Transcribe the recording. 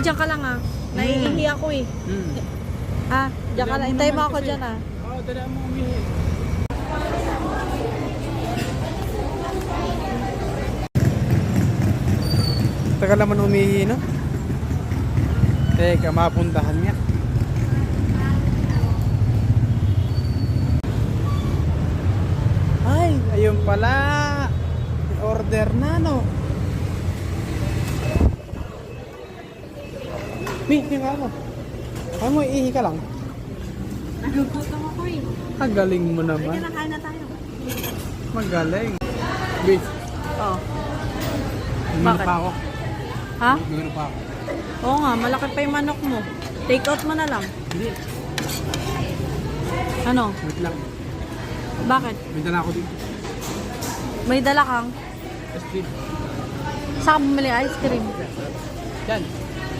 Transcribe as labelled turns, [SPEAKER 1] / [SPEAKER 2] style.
[SPEAKER 1] dyan ka lang ah. Naiihi ako eh. Ha? Diyan ka lang. Hintayin mo ako dyan ah.
[SPEAKER 2] Oo, dala mo umihi. Tagal naman umihi, no? Teka, mapuntahan niya. Ay, ayun pala. Order na, no? Tingnan mo. Kaya mo, iihi ka lang.
[SPEAKER 1] Nagugutom ako eh.
[SPEAKER 2] Kagaling mo naman.
[SPEAKER 1] Sige na, kain na tayo.
[SPEAKER 2] Magaling. Bitch,
[SPEAKER 1] Oh.
[SPEAKER 2] gumano
[SPEAKER 1] Bakit?
[SPEAKER 2] pa ako.
[SPEAKER 1] Ha?
[SPEAKER 2] Gumano pa ako.
[SPEAKER 1] Oo nga, malaki pa yung manok mo. Take out mo na lang.
[SPEAKER 2] Hindi.
[SPEAKER 1] Ano?
[SPEAKER 2] Wait lang.
[SPEAKER 1] Bakit?
[SPEAKER 2] May dala ako dito.
[SPEAKER 1] May dala kang?
[SPEAKER 2] Ice cream.
[SPEAKER 1] Saan ka bumili ice cream?
[SPEAKER 2] Yan.